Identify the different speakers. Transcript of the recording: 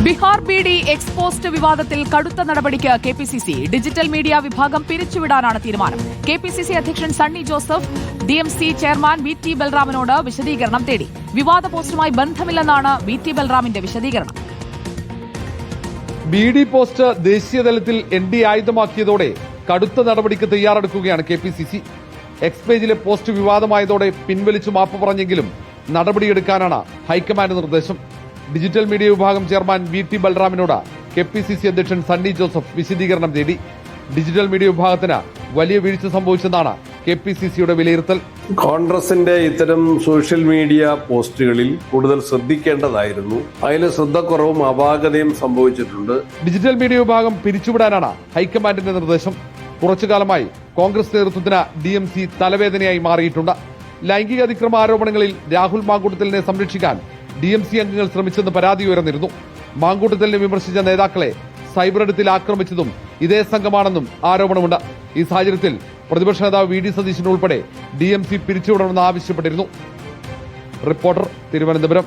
Speaker 1: Bihar ബി.ഡി ex post വിവാദത്തിൽ കടുത്ത നടപടിക്ക് കെപിസിസി. ഡിജിറ്റൽ മീഡിയ വിഭാഗം പിരിച്ചുവിടാനാണ് തീരുമാനം. കെപിസിസി അധ്യക്ഷൻ സണ്ണി ജോസഫ് ഡിഎംസി ചെയർമാൻ വി.ടി. ബൽറാമിനോട് വിശദീകരണം തേടി. വിവാദ പോസ്റ്റുമായി ബന്ധമില്ലെന്നാണ് വി.ടി. ബൽറാമിന്റെ വിശദീകരണം.
Speaker 2: ബി.ഡി പോസ്റ്റ് ദേശീയതലത്തിൽ എൻ.ഡി ആയുധമാക്കിയതോടെ കടുത്ത നടപടിക്ക് തയ്യാറെടുക്കുകയാണ് കെപിസിസി. എക്സ് പേജിലെ പോസ്റ്റ് വിവാദമായതോടെ പിൻവലിച്ചു മാപ്പ് പറഞ്ഞെങ്കിലും നടപടിയെടുക്കാനാണ് ഹൈക്കമാൻഡ് നിർദ്ദേശം. ഡിജിറ്റൽ മീഡിയ വിഭാഗം ചെയർമാൻ വി.ടി. ബൽറാമിനോട് കെപിസിസി അധ്യക്ഷൻ സണ്ണി ജോസഫ് വിശദീകരണം തേടി. ഡിജിറ്റൽ മീഡിയ വിഭാഗത്തിന് വലിയ വീഴ്ച സംഭവിച്ചെന്നാണ് കെപിസിസിയുടെ വിലയിരുത്തൽ.
Speaker 3: കോൺഗ്രസിന്റെ ഇത്തരം സോഷ്യൽ മീഡിയ പോസ്റ്റുകളിൽ കൂടുതൽ ശ്രദ്ധിക്കേണ്ടതായിരുന്നു. അതിൽ ശ്രദ്ധക്കുറവും അപാകതയും സംഭവിച്ചിട്ടുണ്ട്.
Speaker 2: ഡിജിറ്റൽ മീഡിയ വിഭാഗം പിരിച്ചുവിടാനാണ് ഹൈക്കമാൻഡിന്റെ നിർദ്ദേശം. കുറച്ചുകാലമായി കോൺഗ്രസ് നേതൃത്വത്തിന് ഡിഎംസി തലവേദനയായി മാറിയിട്ടുണ്ട്. ലൈംഗിക അതിക്രമ ആരോപണങ്ങളിൽ രാഹുൽ മാങ്കൂട്ടത്തിലിനെ സംരക്ഷിക്കാൻ ഡിഎംസി അംഗങ്ങൾ ശ്രമിച്ചെന്ന് പരാതി ഉയർന്നിരുന്നു. മാങ്കൂട്ടത്തിലിനെ വിമർശിച്ച നേതാക്കളെ സൈബർ ഇടത്തിൽ ആക്രമിച്ചതും ഇതേ സംഘമാണെന്നും ആരോപണമുണ്ട്. ഈ സാഹചര്യത്തിൽ പ്രതിപക്ഷ നേതാവ് വി.ഡി. സതീശൻ ഉൾപ്പെടെ ഡിഎംസി പിരിച്ചുവിടണമെന്ന് ആവശ്യപ്പെട്ടിരുന്നു. റിപ്പോർട്ടർ, തിരുവനന്തപുരം.